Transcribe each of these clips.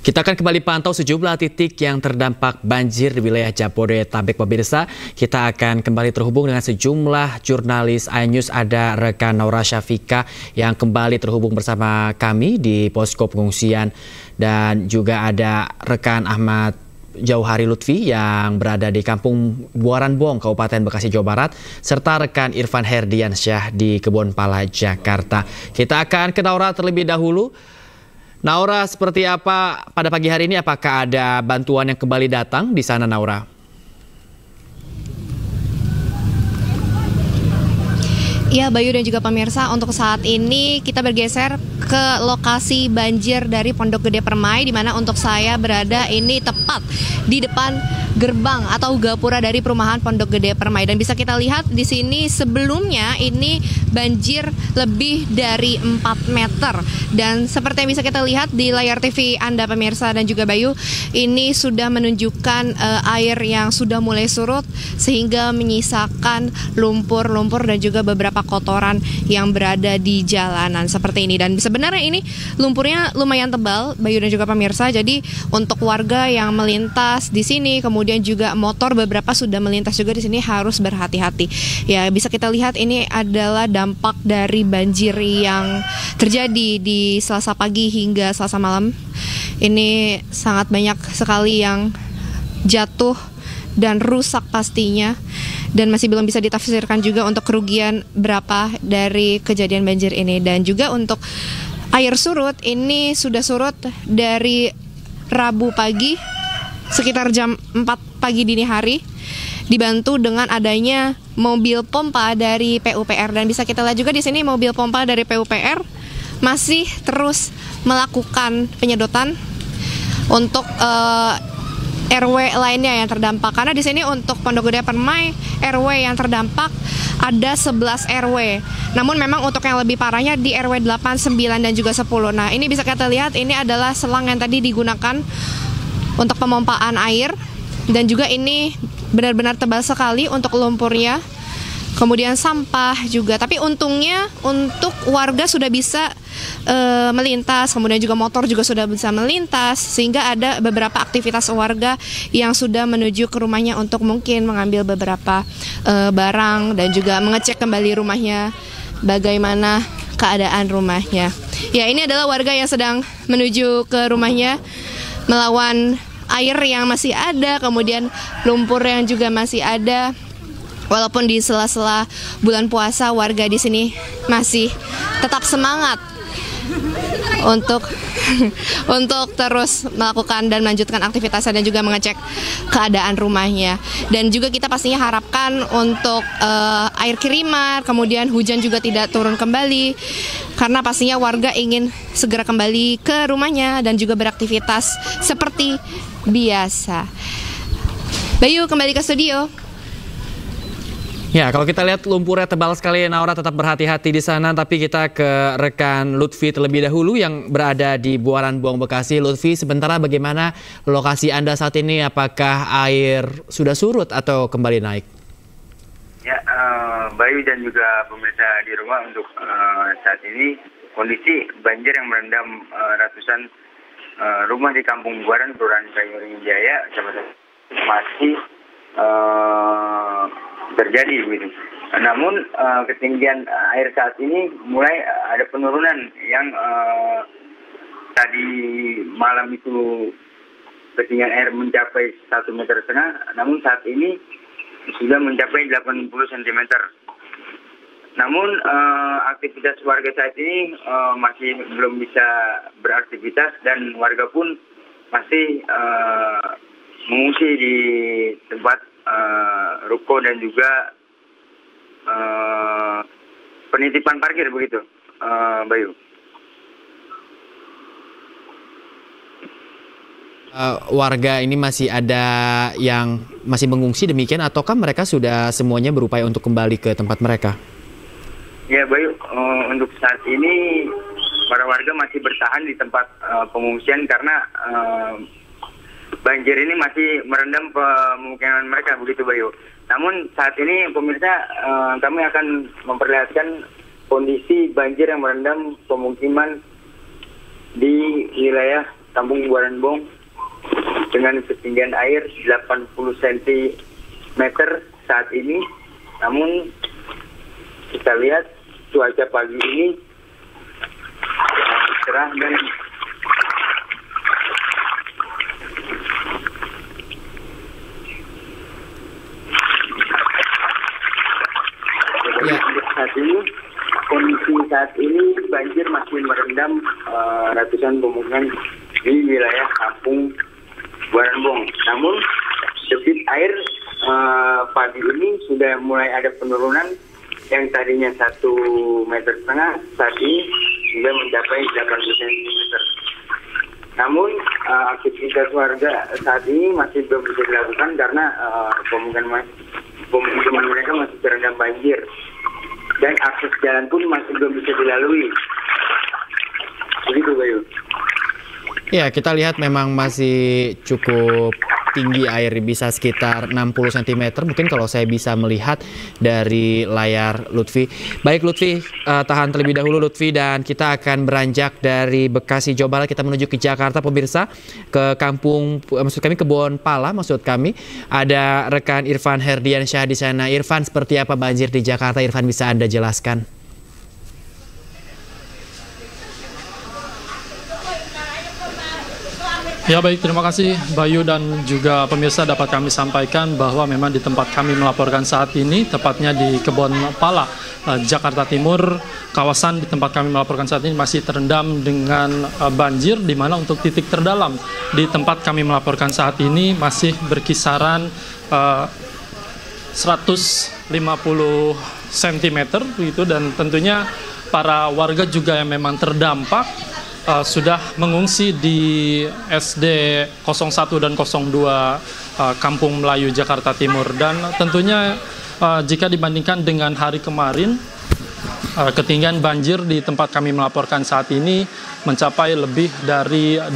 Kita akan kembali pantau sejumlah titik yang terdampak banjir di wilayah Jabodetabek, pemirsa. Kita akan kembali terhubung dengan sejumlah jurnalis iNews. Ada rekan Naura Syafika yang kembali terhubung bersama kami di posko pengungsian. Dan juga ada rekan Ahmad Jauhari Lutfi yang berada di Kampung Buaran Bong, Kabupaten Bekasi, Jawa Barat. Serta rekan Irfan Herdiansyah di Kebonpala, Jakarta. Kita akan ke Naura terlebih dahulu. Naura, seperti apa pada pagi hari ini? Apakah ada bantuan yang kembali datang di sana, Naura? Ya, Bayu dan juga pemirsa, untuk saat ini kita bergeser ke lokasi banjir dari Pondok Gede Permai, di mana untuk saya berada ini tepat di depan gerbang atau gapura dari perumahan Pondok Gede Permai. Dan bisa kita lihat di sini sebelumnya ini banjir lebih dari 4 meter. Dan seperti yang bisa kita lihat di layar TV Anda pemirsa dan juga Bayu, ini sudah menunjukkan air yang sudah mulai surut sehingga menyisakan lumpur-lumpur dan juga beberapa kotoran yang berada di jalanan seperti ini. Dan sebenarnya ini lumpurnya lumayan tebal, Bayu dan juga pemirsa. Jadi untuk warga yang melintas di sini, kemudian juga motor beberapa sudah melintas juga di sini, harus berhati-hati. Ya, bisa kita lihat ini adalah dampak dari banjir yang terjadi di Selasa pagi hingga Selasa malam. Ini sangat banyak sekali yang jatuh dan rusak pastinya. Dan masih belum bisa ditafsirkan juga untuk kerugian berapa dari kejadian banjir ini. Dan juga untuk air surut, ini sudah surut dari Rabu pagi sekitar jam 4 pagi dini hari, dibantu dengan adanya mobil pompa dari PUPR. Dan bisa kita lihat juga di sini mobil pompa dari PUPR masih terus melakukan penyedotan untuk RW lainnya yang terdampak. Karena di sini untuk Pondok Gede Permai, RW yang terdampak ada 11 RW. Namun memang untuk yang lebih parahnya di RW 8, 9 dan juga 10. Nah, ini bisa kita lihat ini adalah selang yang tadi digunakan untuk pemompaan air, dan juga ini benar-benar tebal sekali untuk lumpurnya. Kemudian sampah juga, tapi untungnya untuk warga sudah bisa melintas, kemudian juga motor juga sudah bisa melintas, sehingga ada beberapa aktivitas warga yang sudah menuju ke rumahnya untuk mungkin mengambil beberapa barang dan juga mengecek kembali rumahnya, bagaimana keadaan rumahnya. Ya, ini adalah warga yang sedang menuju ke rumahnya melawan air yang masih ada, kemudian lumpur yang juga masih ada. Walaupun di sela-sela bulan puasa, warga di sini masih tetap semangat untuk terus melakukan dan melanjutkan aktivitasnya dan juga mengecek keadaan rumahnya. Dan juga kita pastinya harapkan untuk air kiriman, kemudian hujan juga tidak turun kembali, karena pastinya warga ingin segera kembali ke rumahnya dan juga beraktivitas seperti biasa. Bayu, kembali ke studio. Ya, kalau kita lihat lumpurnya tebal sekali, Naura, tetap berhati-hati di sana. Tapi kita ke rekan Lutfi terlebih dahulu yang berada di Buaran Bong, Bekasi. Lutfi, sementara bagaimana lokasi Anda saat ini? Apakah air sudah surut atau kembali naik? Ya, Bayu dan juga pemirsa di rumah, untuk saat ini kondisi banjir yang merendam ratusan rumah di Kampung Buaran, Kelurahan Kayuring Jaya, masih terjadi begitu. Namun ketinggian air saat ini mulai ada penurunan yang tadi malam itu ketinggian air mencapai 1,5 meter, namun saat ini sudah mencapai 80 cm. Namun aktivitas warga saat ini masih belum bisa beraktivitas, dan warga pun masih mengungsi di tempat ruko dan juga penitipan parkir begitu, Bayu. Warga ini masih ada yang masih mengungsi demikian, ataukah mereka sudah semuanya berupaya untuk kembali ke tempat mereka? Ya, Bayu, untuk saat ini para warga masih bertahan di tempat pengungsian karena banjir ini masih merendam pemukiman mereka begitu, Bayu. Namun saat ini pemirsa, kami akan memperlihatkan kondisi banjir yang merendam pemukiman di wilayah Kampung Buaranbong dengan ketinggian air 80 cm saat ini. Namun kita lihat cuaca pagi ini cerah dan kondisi saat ini banjir masih merendam ratusan pemukiman di wilayah Kampung Buaranbong. Namun debit air pagi ini sudah mulai ada penurunan yang tadinya 1,5 meter, saat ini sudah mencapai 80 cm. Namun aktivitas warga saat ini masih belum bisa dilakukan karena pemukiman mereka masih terendam banjir dan akses jalan pun masih belum bisa dilalui. Begitu, Bayu. Ya, kita lihat memang masih cukup tinggi air, bisa sekitar 60 cm. Mungkin kalau saya bisa melihat dari layar Lutfi. Baik Lutfi, tahan terlebih dahulu Lutfi, dan kita akan beranjak dari Bekasi, Jawa Barat, kita menuju ke Jakarta pemirsa, ke kampung, maksud kami Kebon Pala, maksud kami. Ada rekan Irfan Herdiansyah di sana. Irfan, seperti apa banjir di Jakarta? Irfan, bisa Anda jelaskan? Ya baik, terima kasih Bayu dan juga pemirsa. Dapat kami sampaikan bahwa memang di tempat kami melaporkan saat ini, tepatnya di Kebon Pala, Jakarta Timur, kawasan di tempat kami melaporkan saat ini masih terendam dengan banjir, di mana untuk titik terdalam di tempat kami melaporkan saat ini masih berkisaran 150 cm begitu, dan tentunya para warga juga yang memang terdampak sudah mengungsi di SD 01 dan 02 Kampung Melayu, Jakarta Timur. Dan tentunya jika dibandingkan dengan hari kemarin, ketinggian banjir di tempat kami melaporkan saat ini mencapai lebih dari 2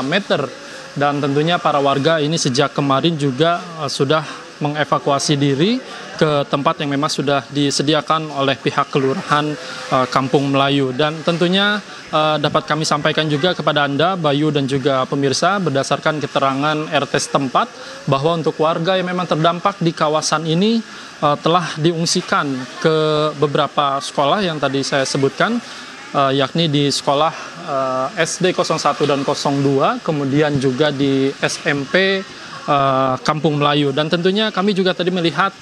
meter. Dan tentunya para warga ini sejak kemarin juga sudah mengevakuasi diri ke tempat yang memang sudah disediakan oleh pihak Kelurahan Kampung Melayu. Dan tentunya dapat kami sampaikan juga kepada Anda, Bayu dan juga pemirsa, berdasarkan keterangan RT setempat, bahwa untuk warga yang memang terdampak di kawasan ini telah diungsikan ke beberapa sekolah yang tadi saya sebutkan, yakni di sekolah SD 01 dan 02, kemudian juga di SMP Kampung Melayu. Dan tentunya kami juga tadi melihat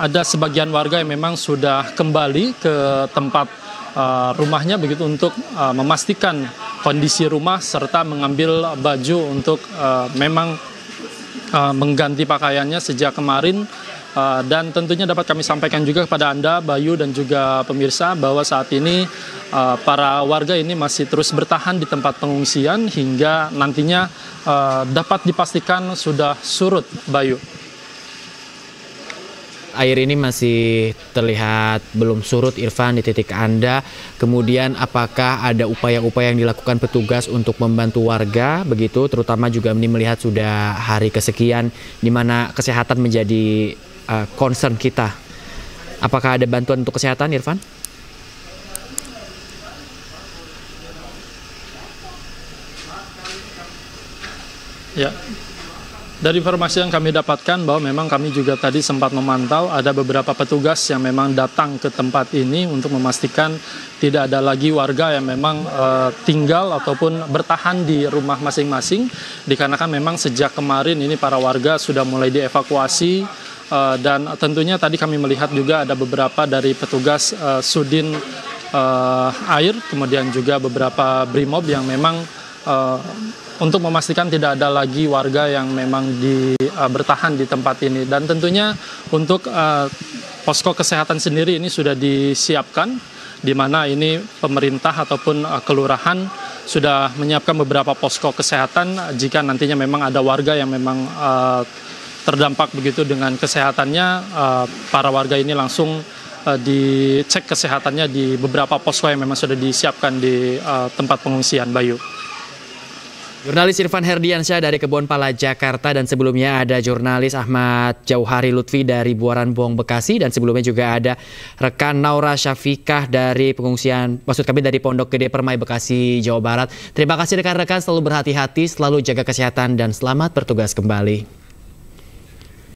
ada sebagian warga yang memang sudah kembali ke tempat rumahnya begitu, untuk memastikan kondisi rumah serta mengambil baju untuk memang mengganti pakaiannya sejak kemarin. Dan tentunya dapat kami sampaikan juga kepada Anda, Bayu dan juga pemirsa, bahwa saat ini para warga ini masih terus bertahan di tempat pengungsian hingga nantinya dapat dipastikan sudah surut, Bayu. Air ini masih terlihat belum surut, Irfan, di titik Anda. Kemudian apakah ada upaya-upaya yang dilakukan petugas untuk membantu warga begitu, terutama juga ini melihat sudah hari kesekian di mana kesehatan menjadi concern kita. Apakah ada bantuan untuk kesehatan, Irfan? Ya, dari informasi yang kami dapatkan bahwa memang kami juga tadi sempat memantau ada beberapa petugas yang memang datang ke tempat ini untuk memastikan tidak ada lagi warga yang memang tinggal ataupun bertahan di rumah masing-masing, dikarenakan memang sejak kemarin ini para warga sudah mulai dievakuasi. Dan tentunya tadi kami melihat juga ada beberapa dari petugas Sudin Air, kemudian juga beberapa Brimob yang memang untuk memastikan tidak ada lagi warga yang memang bertahan di tempat ini. Dan tentunya untuk posko kesehatan sendiri ini sudah disiapkan, di mana ini pemerintah ataupun kelurahan sudah menyiapkan beberapa posko kesehatan jika nantinya memang ada warga yang memang terdampak begitu dengan kesehatannya, para warga ini langsung dicek kesehatannya di beberapa posko yang memang sudah disiapkan di tempat pengungsian, Bayu. Jurnalis Irfan Herdiansyah dari Kebonpala, Jakarta, dan sebelumnya ada jurnalis Ahmad Jauhari Lutfi dari Buaran Bong, Bekasi, dan sebelumnya juga ada rekan Naura Syafikah dari pengungsian, maksud kami dari Pondok Gede Permai, Bekasi, Jawa Barat. Terima kasih rekan-rekan, selalu berhati-hati, selalu jaga kesehatan, dan selamat bertugas kembali.